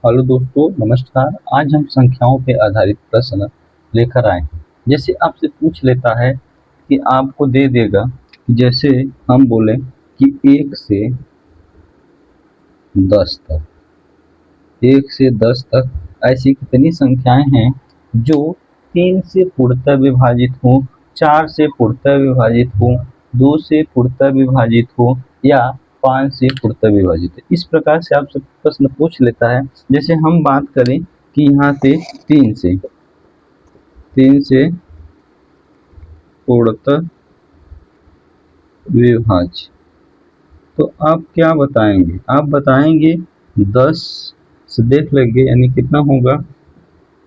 Hello दोस्तों, नमस्कार। आज हम संख्याओं पे आधारित प्रश्न लेकर आए हैं। जैसे आपसे पूछ लेता है कि आपको दे देगा, जैसे हम बोले कि 1 से 10 तक, 1 से 10 तक ऐसी कितनी संख्याएं हैं जो 3 से पूर्णतः विभाजित हो, 4 से पूर्णतः विभाजित हो, 2 से पूर्णतः विभाजित हो या 5 से पूर्णतः विभाजित है। इस प्रकार से आपसे प्रश्न पूछ लेता है। जैसे हम बात करें कि यहाँ से 3 से पूर्णतः विभाज्य, तो आप क्या बताएंगे? आप बताएंगे 10 से देख लेंगे, यानी कितना होगा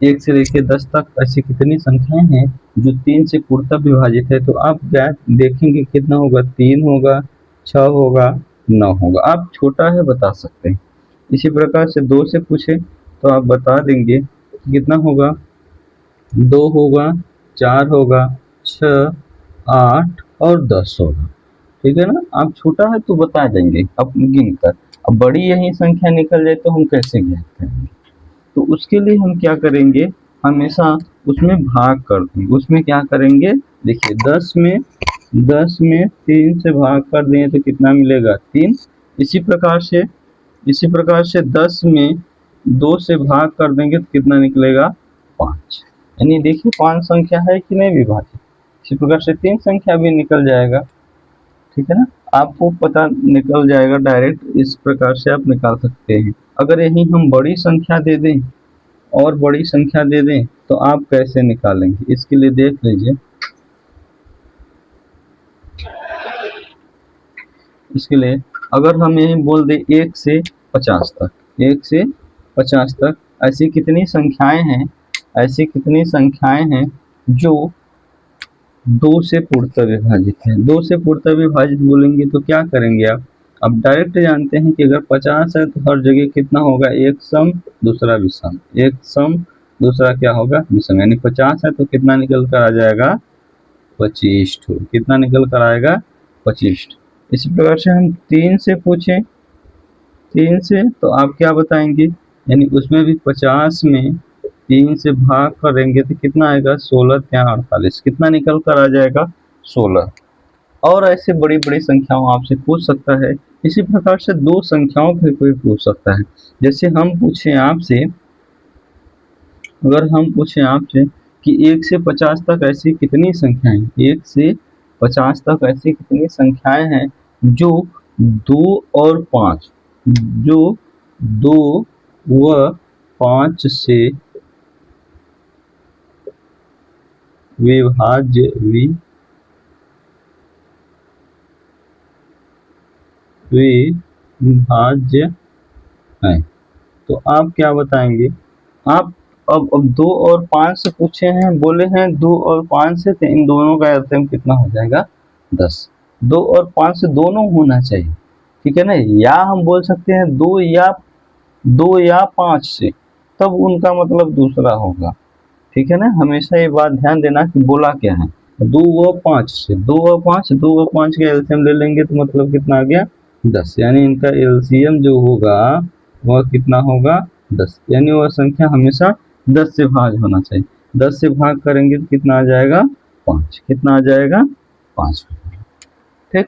1 से लेकर 10 तक ऐसी कितनी संख्याएं हैं जो 3 से पूर्णतः विभाजित है। तो आप क्या देखेंगे कितना होगा? 3 होगा, 6 होगा, 9 होगा। आप छोटा है बता सकते हैं। इसी प्रकार से 2 से पूछे तो आप बता देंगे कि कितना होगा? 2 होगा, 4 होगा, 6, 8 और 10 होगा। ठीक है ना? आप छोटा है तो बता देंगे अब गिन कर। अब बड़ी यही संख्या निकल जाए तो हम कैसे ज्ञात करेंगे? तो उसके लिए हम क्या करेंगे? हमेशा उसमें भाग कर देंगे। उसमें क्या करेंगे? देखिए 10 में 3 से भाग कर दें तो कितना मिलेगा? 3। इसी प्रकार से 10 में 2 से भाग कर देंगे तो कितना निकलेगा? 5। यानी देखिए 5 संख्या है कि नहीं विभाजित। इसी प्रकार से 3 संख्या भी निकल जाएगा। ठीक है ना? आपको पता निकल जाएगा डायरेक्ट। इस प्रकार से आप निकाल सकते हैं। अगर यही हम बड़ी संख्या दे दें और बड़ी संख्या दे दें तो आप कैसे निकालेंगे? इसके लिए देख लीजिए। इसके लिए अगर हम यही बोल दें 1 से 50 तक, 1 से 50 तक ऐसी कितनी संख्याएं हैं जो 2 से पूर्णतः विभाजित है। 2 से पूर्णतः विभाजित बोलेंगे तो क्या करेंगे आप? अब डायरेक्ट जानते हैं कि अगर 50 है तो हर जगह कितना होगा? एक सम, दूसरा विषम। एक सम, दूसरा क्या होगा? विषम। यानी 50 है तो कितना निकल कर आ जाएगा? 25। कितना निकल कर आएगा? 25। इसी प्रकार से हम 3 से पूछें, 3 से तो आप क्या बताएंगे? यानी उसमें भी 50 में 3 से भाग करेंगे तो कितना आएगा? 16 या 48। कितना निकल कर आ जाएगा? 16। और ऐसे बड़ी बड़ी संख्याओं आपसे पूछ सकता है। इसी प्रकार से दो संख्याओं पे कोई पूछ सकता है। जैसे हम पूछें आपसे, अगर हम पूछें आपसे कि 1 से 50 तक ऐसी कितनी संख्याएं, 1 से 50 तक ऐसी कितनी संख्याएं हैं जो 2 और 5, जो 2 व 5 से विभाज्य विभाज्य है। तो आप क्या बताएंगे? आप अब 2 और 5 से पूछे हैं, बोले हैं 2 और 5 से, तो इन दोनों का एलसीएम कितना हो जाएगा? 10। 2 और 5 से दोनों होना चाहिए। ठीक है ना? या हम बोल सकते हैं 2 या 5 से, तब उनका मतलब दूसरा होगा। ठीक है ना? हमेशा ये बात ध्यान देना कि बोला क्या है। 2 व 5 से, 2 व 5 का एलसीएम ले लेंगे तो मतलब कितना आ गया? 10। यानी इनका एलसीएम जो होगा वह कितना होगा? 10। यानी वह संख्या हमेशा 10 से भाग होना चाहिए। 10 से भाग करेंगे तो कितना आ जाएगा? 5। कितना आ जाएगा? 5। ठीक।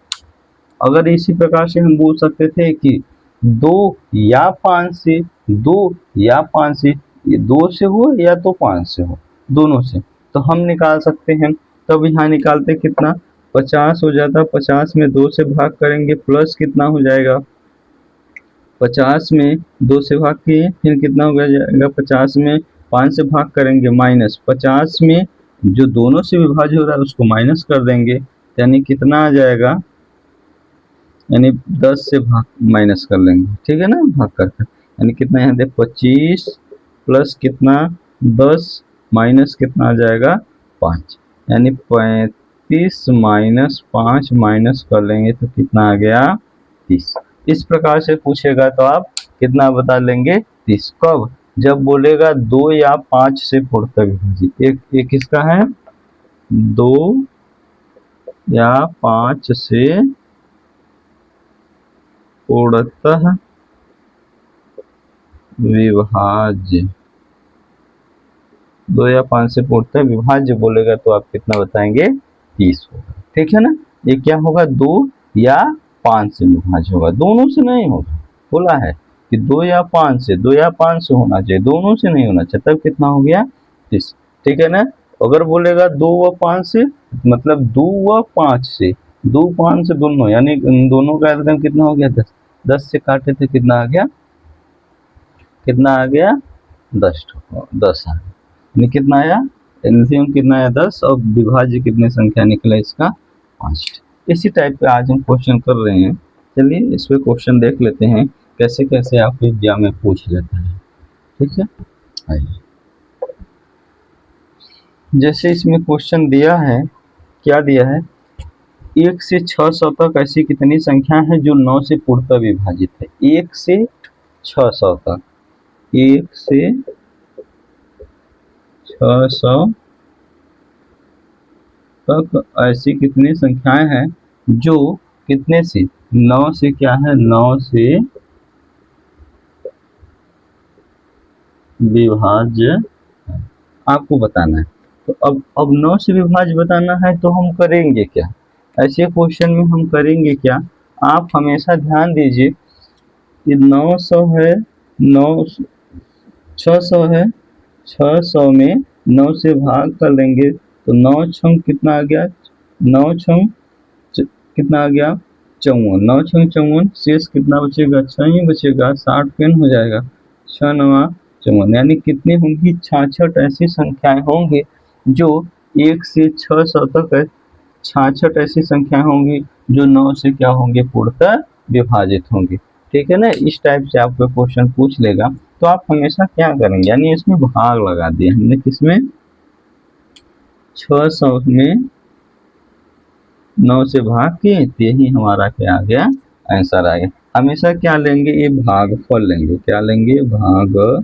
अगर इसी प्रकार से हम बोल सकते थे कि 2 या 5 से, 2 या 5 से, ये 2 से हो या तो 5 से हो, दोनों से, तो हम निकाल सकते हैं। तब यहाँ निकालते कितना? 50 हो जाता। 50 में 2 से भाग करेंगे प्लस कितना हो जाएगा? 50 में 2 से भाग किए, फिर कितना हो जाएगा? 50 में 5 से भाग करेंगे माइनस 50 में जो दोनों से विभाज्य हो रहा है उसको माइनस कर देंगे, यानी कितना आ जाएगा? यानी 10 से भाग माइनस कर लेंगे। ठीक है ना? भाग करके यानी कितना यहाँ दे? 25 प्लस कितना? 10 माइनस कितना आ जाएगा? 5। यानी 35 माइनस 5 माइनस कर लेंगे तो कितना आ गया? 30। इस प्रकार से पूछेगा तो आप कितना बता लेंगे? 30। कब? जब बोलेगा 2 या 5 से पूर्णतः विभाजित। एक किसका है? 2 या 5 से पूर्णतः विभाज्य, 2 या 5 से पूर्णतः विभाज्य बोलेगा तो आप कितना बताएंगे, 30 होगा। ठीक है ना, ये क्या होगा, 2 या 5 से विभाज्य होगा, दोनों से नहीं होगा। बोला है कि 2 या 5 से, 2 या 5 से होना चाहिए, दोनों से नहीं होना चाहिए, तब कितना हो गया, 30। ठीक है ना, अगर बोलेगा 2 व 5 से, मतलब 2 व 5 से, 2 5 से दोनों, यानी दोनों का एलसीएम कितना हो गया, 10। 10 से काटे थे, कितना आ गया, कितना आ गया, 10 आ गया, कितना आया, एलसीएम कितना आया, 10, और विभाज्य कितने संख्या निकला इसका, 5। इसी टाइप पे आज हम क्वेश्चन कर रहे हैं। चलिए इस पे क्वेश्चन देख लेते हैं कैसे कैसे आपके एग्जाम में पूछ लेता है। ठीक है, आइए, जैसे इसमें क्वेश्चन दिया है, क्या दिया है, 1 से 600 तक ऐसी कितनी संख्या है जो 9 से पूर्णतः विभाजित है। 1 से 600 तक, 1 से 600 तक ऐसी कितनी संख्याएं हैं जो कितने से, 9 से, क्या है, 9 से विभाज्य है, आपको बताना है। तो अब 9 से विभाज्य बताना है तो हम करेंगे क्या, ऐसे क्वेश्चन में हम करेंगे क्या, आप हमेशा ध्यान दीजिए कि 900 है, 9 600 है, 600 में 9 से भाग कर लेंगे तो 9 छंग कितना आ गया, 9 छंग कितना आ गया, 54, 9 छंग 54, शेष कितना बचेगा, 6 ही बचेगा, 60 पेन हो जाएगा, 6 9 54, यानी कितनी होंगी, 66 ऐसी संख्याएं होंगी जो 1 से 600 तक है, 66 ऐसी संख्याएं होंगी जो 9 से क्या होंगे, पूर्णतः विभाजित होंगी। ठीक है ना, इस टाइप से आपको क्वेश्चन पूछ लेगा तो आप हमेशा क्या करेंगे, यानी इसमें भाग लगा दिया हमने, किसमें, 600 में 9 से भाग किए, तो यही हमारा क्या आ गया, आंसर आ गया। हमेशा क्या लेंगे, ये भागफल लेंगे, क्या लेंगे, भागफल,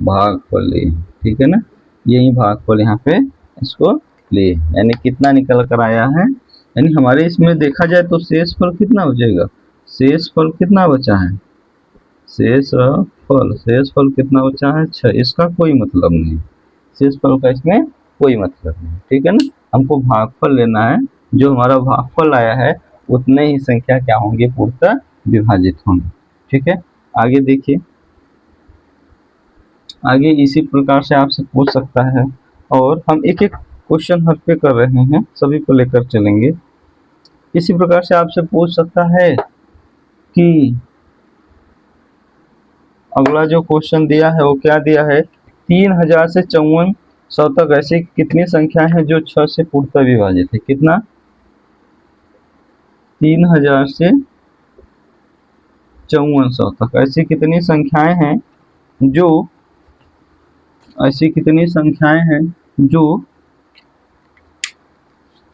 भागफल लिए। ठीक है ना, यही भागफल यहाँ पे इसको लिए, यानी कितना निकल कर आया है, यानी हमारे इसमें देखा जाए तो शेष फल कितना बचेगा, शेष फल कितना बचा है, शेष फल कितना बचा है, 6। इसका कोई मतलब नहीं, शेष फल का इसमें कोई मतलब नहीं। ठीक है ना, हमको भागफल लेना है, जो हमारा भागफल आया है उतने ही संख्या क्या होंगे, पूर्णतः विभाजित होंगे। ठीक है, आगे देखिए, आगे इसी प्रकार से आपसे पूछ सकता है, और हम एक एक क्वेश्चन हर पे कर रहे हैं, सभी को लेकर चलेंगे। इसी प्रकार से आपसे पूछ सकता है कि अगला जो क्वेश्चन दिया है वो क्या दिया है, 3000 से 5400 तक ऐसी कितनी संख्या है जो 6 से पूर्णतः विभाजित है, कितना, 3000 से 5400 तक ऐसी कितनी संख्याएं हैं जो, ऐसी कितनी संख्याएं हैं जो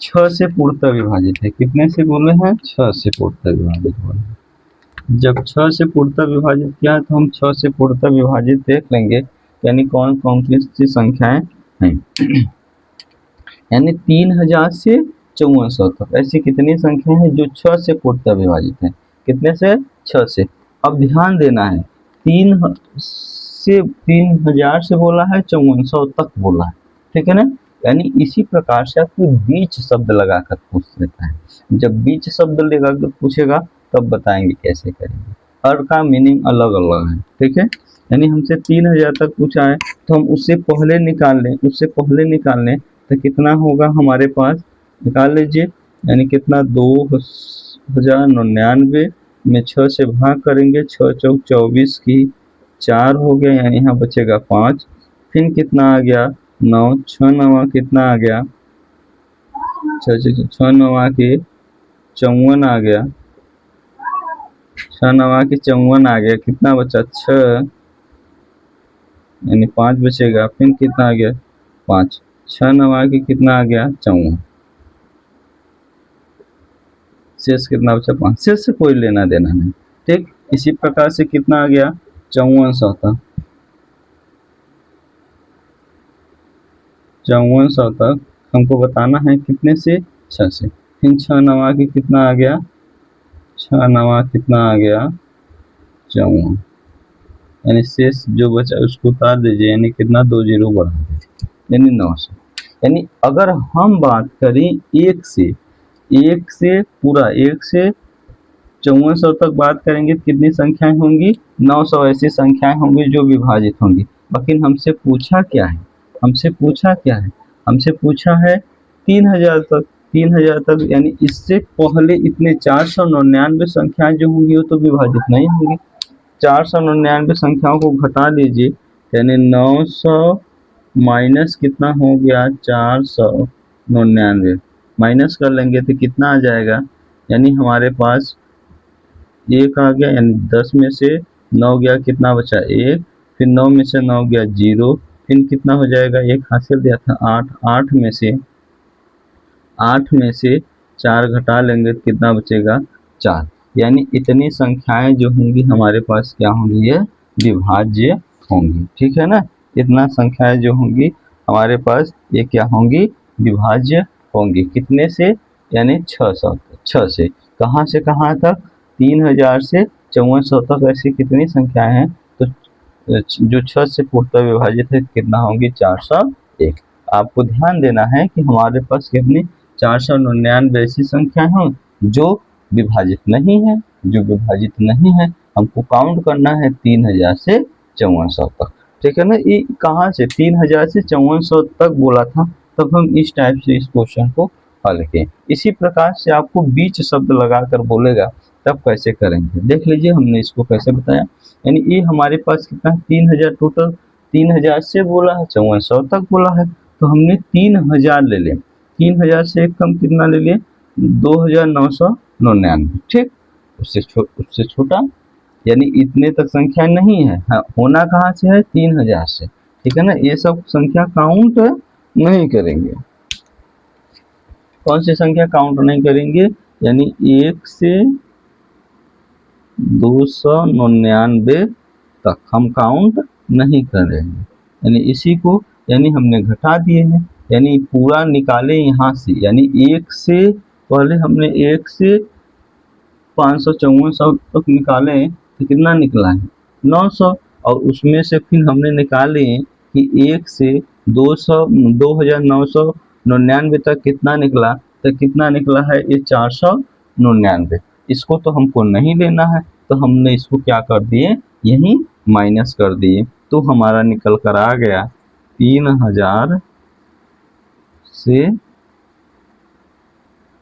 6 से पूर्णतः विभाजित है, कितने से बोले हैं, 6 से पूर्णतः विभाजित बोले हैं। जब 6 से पूर्णतः विभाजित किया तो हम 6 से पूर्णतः विभाजित देख लेंगे, यानी कौन कौन सी संख्याएं हैं, यानी 3000 से 5400 तक ऐसी कितनी संख्या है जो 6 से पूर्णतः विभाजित है, कितने से, 6 से। अब ध्यान देना है, 3000 से बोला है, 5400 तक बोला है। ठीक है ना, यानी इसी प्रकार से आपको बीच शब्द लगाकर पूछ लेता है। जब बीच शब्द लगाकर पूछेगा तब बताएंगे कैसे करेंगे, हर का मीनिंग अलग अलग है। ठीक है, यानी हमसे 3000 तक पूछा है तो हम उससे पहले निकाल लें, उससे पहले निकाल लें तो कितना होगा हमारे पास, निकाल लीजिए, यानी कितना, 2099 में 6 से भाग करेंगे, 6 चौक 24 की 4 हो गया, यानी यहाँ बचेगा 5, फिर कितना आ गया, 9, 6 9 कितना आ गया, 6 9 के 54 आ गया, 6 9 के 54 आ गया, कितना बचा, 6, यानी 5 बचेगा, फिर कितना आ गया, 5, 6 9 के कितना आ गया, 54, शेष कितना बचा, 5, शेष से कोई लेना देना नहीं। ठीक, इसी प्रकार से कितना आ गया, 5400 तक, 5400 तक हमको बताना है कितने से, 6 से, फिर 6 9 के कितना आ गया, 6 9 कितना आ गया, 54, यानी शेष जो बचा उसको उतार दीजिए, यानी कितना 2 जीरो बढ़ा दीजिए, यानी 900। यानी अगर हम बात करें एक से पूरा 1 से 5400 तक बात करेंगे तो कितनी संख्याएं होंगी? 900 ऐसी संख्याएं होंगी जो विभाजित होंगी। लेकिन हमसे पूछा क्या है? हमसे पूछा है 3000 तक। 3000 तक, यानी इससे पहले इतने 499 संख्याएं जो होंगी वो तो विभाजित नहीं होंगी। 499 संख्याओं को घटा लीजिए, यानी 900 माइनस कितना हो गया? 499 माइनस कर लेंगे तो कितना आ जाएगा? यानी हमारे पास 1 आ गया, यानी 10 में से 9 गया, कितना बचा? 1, फिर 9 में से 9 गया 0, फिर कितना हो जाएगा? 1 हासिल दिया था 8, 8 में से 4 घटा लेंगे तो कितना बचेगा? 4। यानी इतनी संख्याएं जो होंगी हमारे पास क्या होंगी? ये विभाज्य होंगी। ठीक है ना? इतना संख्याएं जो होंगी हमारे पास ये क्या होंगी? विभाज्य होंगी। कितने से? यानी 6 से। कहाँ से कहाँ तक? 3000 से 5400 तक ऐसी कितनी संख्याएं हैं? तो जो 6 से पूर्णतः विभाजित है कितना होंगी? 401। आपको ध्यान देना है कि हमारे पास कितनी? 499 ऐसी संख्या है जो विभाजित नहीं है। हमको काउंट करना है 3000 से 5400 तक। ठीक है ना? ये कहाँ से? 3000 से 5400 तक बोला था, तब हम इस टाइप से इस क्वेश्चन को हल किए। इसी प्रकार से आपको बीच शब्द लगाकर बोलेगा तब कैसे करेंगे, देख लीजिए हमने इसको कैसे बताया। यानी ये हमारे पास कितना? 3000 टोटल, 3000 से बोला है 5400 तक बोला है, तो हमने 3000 ले लिया। 3000 से एक कम कितना ले लिए? 2999। ठीक, उससे छोटा, यानी इतने तक संख्या नहीं है। हाँ, होना कहाँ से है? 3000 से। ठीक है ना? ये सब संख्या काउंट नहीं करेंगे। कौन सी संख्या काउंट नहीं करेंगे? यानी 1 से 299 तक हम काउंट नहीं करेंगे। यानी इसी को, यानी हमने घटा दिए हैं, यानी पूरा निकाले यहाँ से। यानी 1 से पहले हमने 1 से 554 तक निकाले तो कितना निकला है? 900। और उसमें से फिर हमने निकाले कि 1 से 2999 तक कितना निकला, तो कितना निकला है? ये 499। इसको तो हमको नहीं लेना है, तो हमने इसको क्या कर दिए? यहीं माइनस कर दिए, तो हमारा निकल कर आ गया 3000 से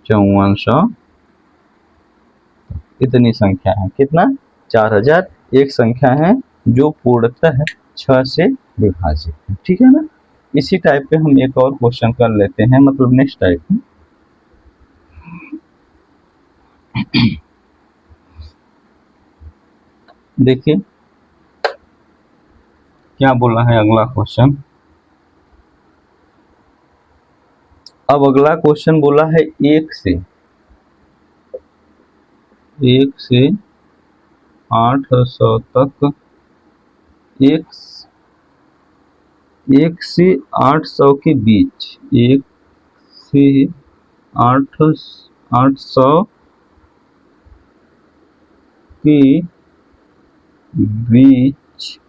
5400 इतनी संख्या है। कितना? 4000 एक संख्या है जो पूर्णतः 6 से विभाजित है। ठीक है ना? इसी टाइप पे हम एक और क्वेश्चन कर लेते हैं, मतलब नेक्स्ट टाइप में। देखिए क्या बोला है अगला क्वेश्चन। अब अगला क्वेश्चन बोला है 1 से 800 तक, 1 से 800 के बीच, 1 से 800 के बीच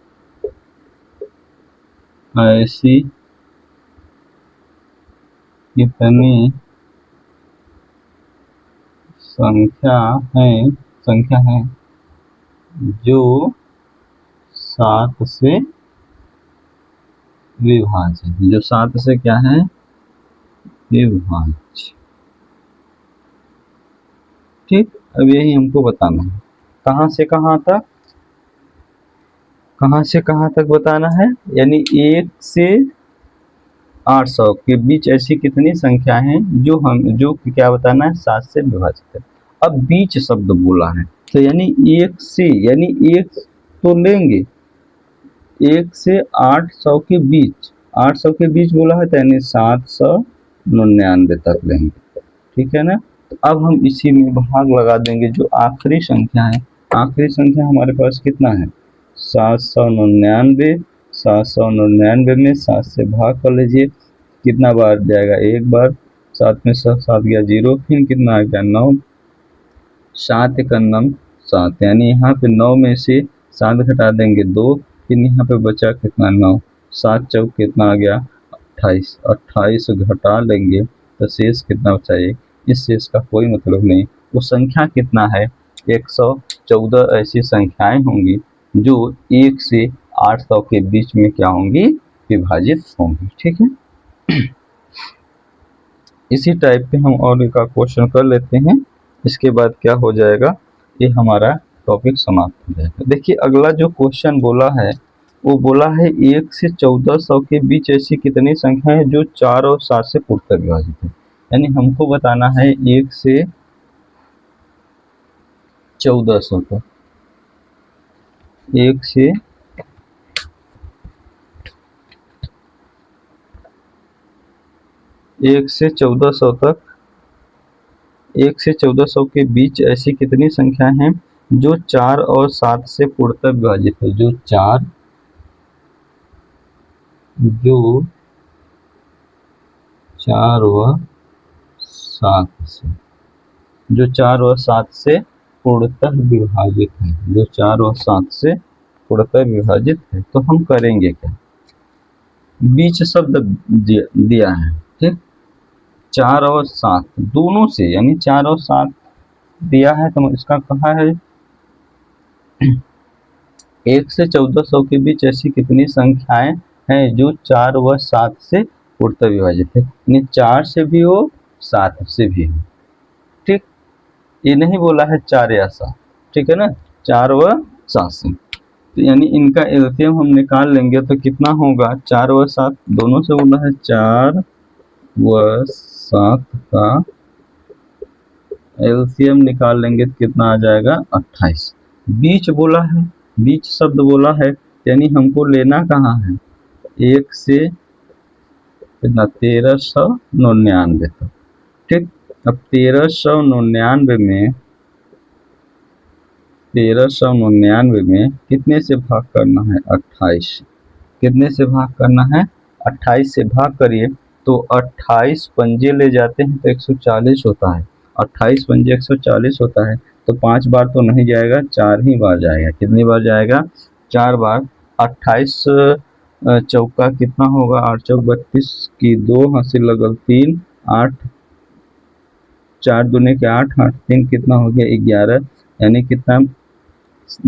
ऐसी कितनी संख्या है जो 7 से विभाजित, जो 7 से क्या है? विभाज्य। ठीक, अब यही हमको बताना है। कहाँ से कहाँ तक बताना है? यानी 1 से 800 के बीच ऐसी कितनी संख्या है जो क्या बताना है? 7 से विभाजित है। अब बीच शब्द बोला है, तो यानी 1 से, यानी 1 तो लेंगे, 1 से 800 के बीच, 800 के बीच बोला है, तो यानी 799 तक लेंगे। ठीक है ना? तो अब हम इसी में भाग लगा देंगे। जो आखिरी संख्या है, आखिरी संख्या हमारे पास कितना है? 799। 799 में 7 से भाग कर लीजिए, कितना बार जाएगा? एक बार। 7 में 7 गया 0, फिर कितना आ गया? 9। 7 1 9 7, यानी यहाँ पे 9 में से 7 घटा देंगे 2, फिर यहाँ पे बचा कितना 9, 7 चौक कितना आ गया 28, 28 घटा लेंगे तो शेष कितना बचा है। इस शेष का कोई मतलब नहीं। वो संख्या कितना है, 114 ऐसी संख्याएं होंगी जो 1 से 800 के बीच में क्या होंगी, विभाजित होंगी। ठीक है, इसी टाइप पे हम और एक क्वेश्चन कर लेते हैं, इसके बाद क्या हो जाएगा, ये हमारा टॉपिक समाप्त हो जाएगा। देखिए अगला जो क्वेश्चन बोला है वो बोला है 1 से 1400 के बीच ऐसी कितनी संख्या है जो 4 और 7 से पूर्णतः विभाजित है। यानी हमको बताना है 1 से 1400 तक, 1 से 1400 तक, 1 से 1400 के बीच ऐसी कितनी संख्या हैं जो 4 और 7 से पूर्णतः विभाजित है। जो 4 व 7 से, जो 4 व 7 से पूर्णतः विभाजित है, जो 4 व 7 से पूर्णतः विभाजित है। तो हम करेंगे क्या, बीच शब्द दिया है, ठीक, 4 और 7 दोनों से, यानी 4 और 7 दिया है तो इसका कहा है 1 से 1400 के बीच ऐसी कितनी संख्याएं हैं जो 4 व 7 से पूर्णतः विभाजित है। यानी 4 से भी हो 7 से भी हो, ठीक, ये नहीं बोला है 4 या 7, ठीक है ना, 4 व 7 से। तो यानी इनका एलसीएम हम निकाल लेंगे तो कितना होगा, 4 व 7 दोनों से बोला है, 4 व 7 का एलसीएम निकाल लेंगे तो कितना आ जाएगा 28। बीच बोला है, बीच शब्द बोला है, यानी हमको लेना कहाँ है, 1 से कितना 1399 तक, ठीक। अब 1399 में कितने से भाग करना है, 28, कितने से भाग करना है, 28 से भाग करिए तो 28 पंजे ले जाते हैं तो 140 होता है, 28 पंजे 140 होता है, तो 5 बार तो नहीं जाएगा, 4 ही बार जाएगा। कितनी बार जाएगा, 4 बार। 28 चौका कितना होगा, 8 चौक 32 की 2 हासिल लगल 3, 8 4 दूने के 8, 8 3 कितना हो गया 11, यानी कितना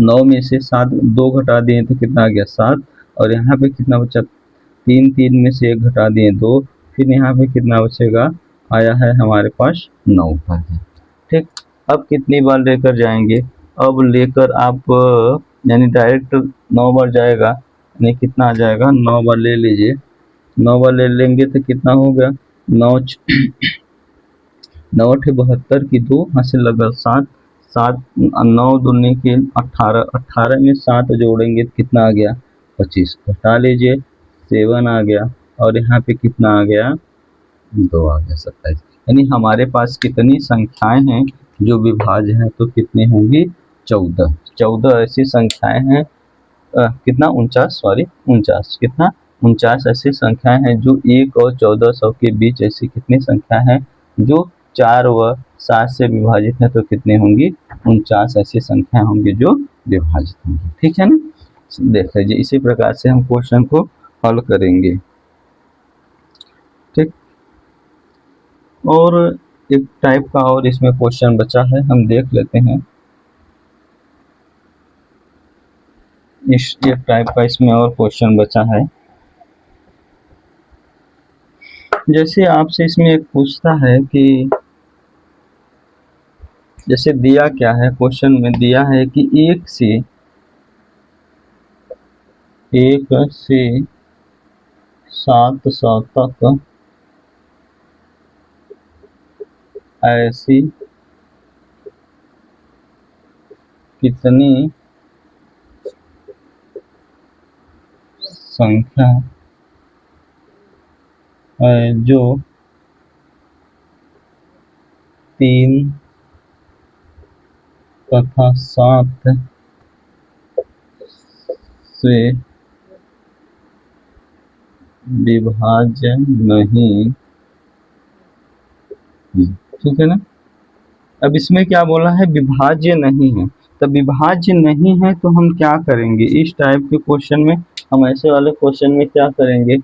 9 में से 7 2 घटा दिए तो कितना आ गया 7, और यहाँ पे कितना बचा 3, 3 में से 1 घटा दिए 2, फिर यहाँ पे कितना बचेगा, आया है हमारे पास 9 पर है, ठीक। अब कितनी बार लेकर जाएंगे, अब लेकर आप यानी डायरेक्ट 9 बार जाएगा, यानी कितना आ जाएगा 9 बार ले लीजिए, 9 बार ले लेंगे तो कितना होगा 9 9 72 की 2 हासिल लगा 7, 7 9 दूनी के 18, 18 में 7 जोड़ेंगे तो कितना आ गया 25, घटा लीजिए 7 आ गया, और यहाँ पे कितना आ गया 2 आ गया 27। यानी हमारे पास कितनी संख्याएं हैं जो विभाज्य हैं, तो कितनी होंगी 14, 14 ऐसी संख्याएं हैं, कितना 49 कितना 49 ऐसी संख्याएं हैं जो 1 और 1400 के बीच ऐसी कितनी संख्या है जो 4 व 7 से विभाजित है, तो कितनी होंगी 49 ऐसी संख्या होंगी जो विभाजित होंगी, ठीक है ना। देख लीजिए इसी प्रकार से हम क्वेश्चन को हल करेंगे, ठीक। और एक टाइप का और इसमें क्वेश्चन बचा है, हम देख लेते हैं। इस टाइप का इसमें और क्वेश्चन बचा है, जैसे आपसे इसमें एक पूछता है कि जैसे दिया क्या है, क्वेश्चन में दिया है कि 1 से 700 तक ऐसी कितनी संख्या है जो 3 तथा 7 से विभाज्य नहीं, ठीक है ना। अब इसमें क्या बोला है, विभाज्य नहीं है, तो विभाज्य नहीं है तो हम क्या करेंगे इस टाइप के क्वेश्चन में, हम ऐसे वाले क्वेश्चन में क्या करेंगे,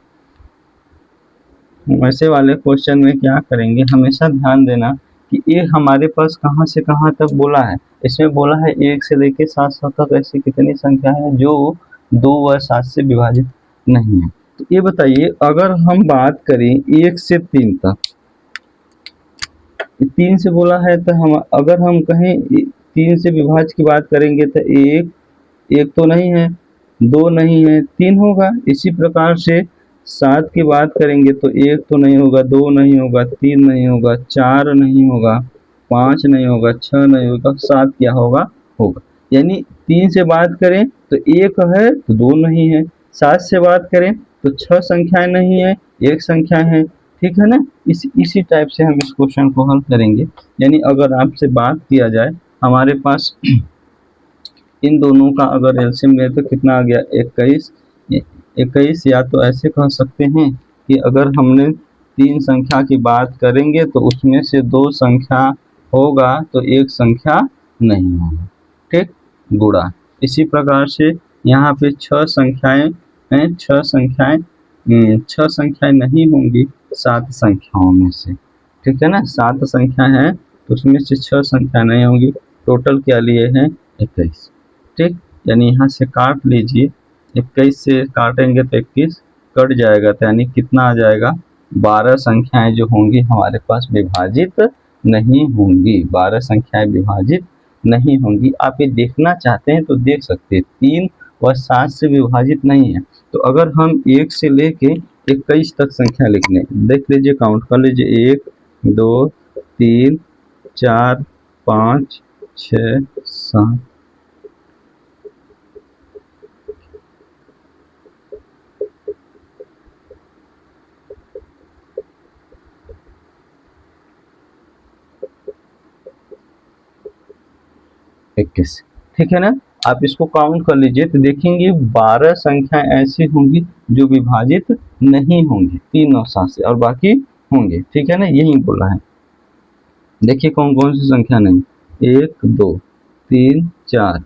वैसे वाले क्वेश्चन में क्या करेंगे, हमेशा ध्यान देना कि ये हमारे पास कहाँ से कहाँ तक बोला है। इसमें बोला है 1 से लेके 700 तक ऐसी कितनी संख्या है जो 2 व 7 से विभाजित नहीं है। तो ये बताइए अगर हम बात करें 1 से 3 तक, 3 से बोला है तो हम अगर हम कहें 3 से विभाज्य की बात करेंगे तो एक तो नहीं है, 2 नहीं है, 3 होगा। इसी प्रकार से 7 की बात करेंगे तो 1 तो नहीं होगा, 2 नहीं होगा, 3 नहीं होगा, 4 नहीं होगा, 5 नहीं होगा, 6 नहीं होगा, 7 क्या होगा, होगा। यानी 3 से बात करें तो 1 है तो 2 नहीं है, 7 से बात करें तो 6 संख्याएं नहीं है, 1 संख्या है। ठीक है ना, इसी टाइप से हम इस क्वेश्चन को हल करेंगे। यानी अगर आपसे बात किया जाए हमारे पास इन दोनों का अगर एलसीएम ले तो कितना आ गया 21, 21 या तो ऐसे कह सकते हैं कि अगर हमने 3 संख्या की बात करेंगे तो उसमें से 2 संख्या होगा तो 1 संख्या नहीं होगा। ठीक, गुणा। इसी प्रकार से यहाँ पे 6 संख्याएं हैं, 6 संख्याएं नहीं होंगी 7 संख्याओं में से। ठीक है ना, 7 संख्या है तो उसमें से 6 संख्या नहीं होंगी। टोटल क्या लिए हैं 21। ठीक, यानी यहाँ से काट लीजिए, 21 से काटेंगे तो 21 कट जाएगा तो यानी कितना आ जाएगा 12 संख्याएं जो होंगी हमारे पास विभाजित नहीं होंगी, 12 संख्याएं विभाजित नहीं होंगी। आप ये देखना चाहते हैं तो देख सकते हैं 3 व 7 से विभाजित नहीं है। तो अगर हम 1 से लेके 21 तक संख्या लिखने, देख लीजिए काउंट कर लीजिए 1 2 3 4 5 6 7 21। ठीक है ना, आप इसको काउंट कर लीजिए तो देखेंगे 12 संख्याएं ऐसी होंगी जो विभाजित नहीं होंगी 3 और 7 से, और बाकी होंगे। ठीक है ना, यही बोला है। देखिए कौन कौन सी संख्या नहीं, 1 2 3 4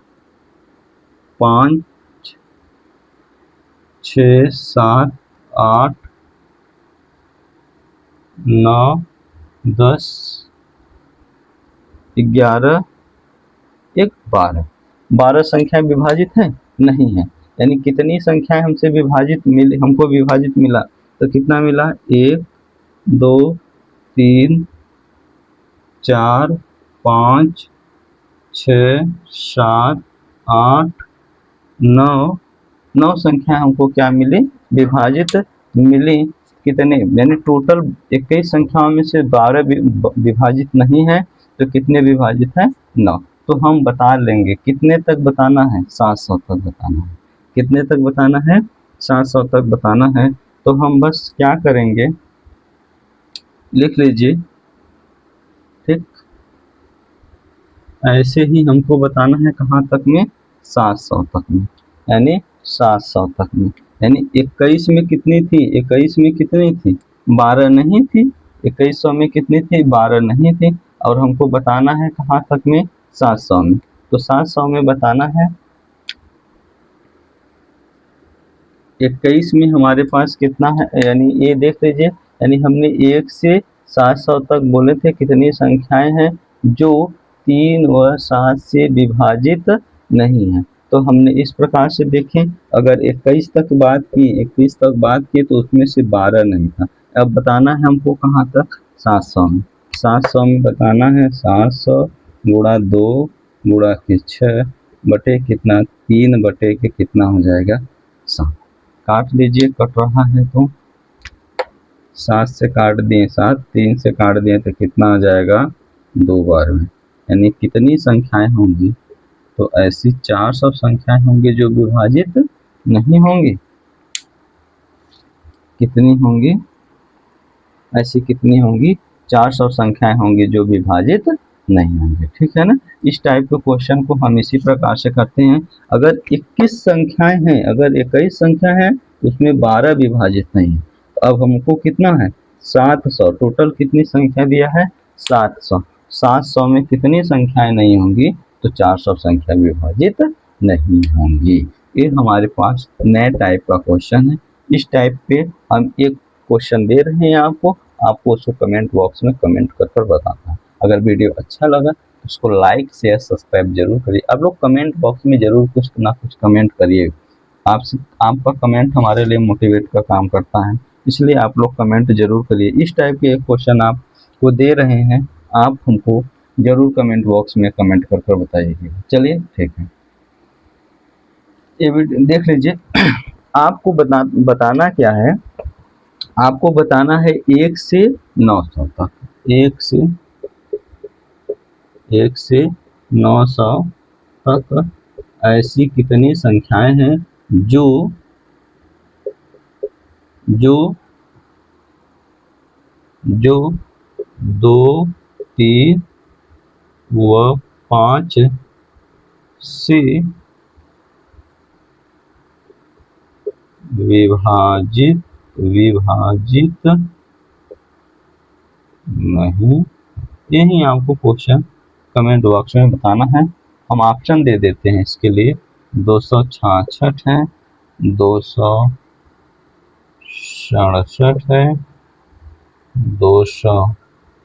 5 6 7 8 9 10 11 1 12, 12 संख्या विभाजित है नहीं है। यानी कितनी संख्याएं हमसे विभाजित मिली, हमको विभाजित मिला तो कितना मिला 1 2 3 4 5 6 7 8 9, 9 संख्या हमको क्या मिली विभाजित मिली। कितने, यानी टोटल 21 संख्याओं में से 12 विभाजित नहीं है तो कितने विभाजित है 9। तो हम बता लेंगे कितने तक बताना है 700 तक बताना है। कितने तक बताना है 700 तक बताना है। तो हम बस क्या करेंगे लिख लीजिए। ठीक, ऐसे ही हमको बताना है कहाँ तक में 700 तक में, यानी 700 तक में। यानी 21 में कितनी थी, 21 में कितनी थी 12 नहीं थी, 2100 में कितनी थी 12 नहीं थी, और हमको बताना है कहाँ तक में 700 में। तो 700 में बताना है 21 में हमारे पास कितना है, यानी ये देख लीजिए, यानी हमने 1 से 700 तक बोले थे कितनी संख्याएं हैं जो 3 व 7 से विभाजित नहीं है। तो हमने इस प्रकार से देखें, अगर 21 तक बात की, 21 तक बात की तो उसमें से 12 नहीं था। अब बताना है हमको कहाँ तक 700 में। 700 में बताना है 700 गुणा 2 गुणा के 6 बटे कितना 3 बटे के कितना हो जाएगा 7। काट लीजिए, कट रहा है तो 7 से काट दिए 7, 3 से काट दिए तो कितना आ जाएगा 2 बार में। यानी कितनी संख्याएं होंगी, तो ऐसी 400 संख्याएं होंगी जो विभाजित नहीं होंगी। कितनी होंगी, ऐसी कितनी होंगी 400 संख्याएं होंगी जो विभाजित नहीं होंगे। ठीक है ना, इस टाइप के क्वेश्चन को हम इसी प्रकार से करते हैं। अगर 21 संख्याएं हैं, अगर 21 संख्या है तो उसमें 12 विभाजित नहीं है। तो अब हमको कितना है 700, टोटल कितनी संख्या दिया है 700। 700 में कितनी संख्याएं नहीं होंगी तो 4 सब संख्या विभाजित नहीं होंगी। ये हमारे पास नए टाइप का क्वेश्चन है। इस टाइप पे हम एक क्वेश्चन दे रहे हैं आपको उसको कमेंट बॉक्स में कमेंट कर बताना है। अगर वीडियो अच्छा लगा तो उसको लाइक शेयर सब्सक्राइब जरूर करिए। आप लोग कमेंट बॉक्स में जरूर कुछ ना कुछ कमेंट करिए। आपका कमेंट हमारे लिए मोटिवेट का काम करता है, इसलिए आप लोग कमेंट जरूर करिए। इस टाइप के क्वेश्चन आपको दे रहे हैं, आप हमको जरूर कमेंट बॉक्स में कमेंट कर बताइएगा। चलिए ठीक है, ये वीडियो देख लीजिए। आपको बताना क्या है, आपको बताना है 1 से 900 तक, 1 से 900 तक ऐसी कितनी संख्याएं हैं जो जो जो 2, 3 व 5 से विभाजित नहीं। यही आपको क्वेश्चन कमेंट बॉक्स में बताना है। हम ऑप्शन दे देते हैं इसके लिए। 266 है, 267 है, 200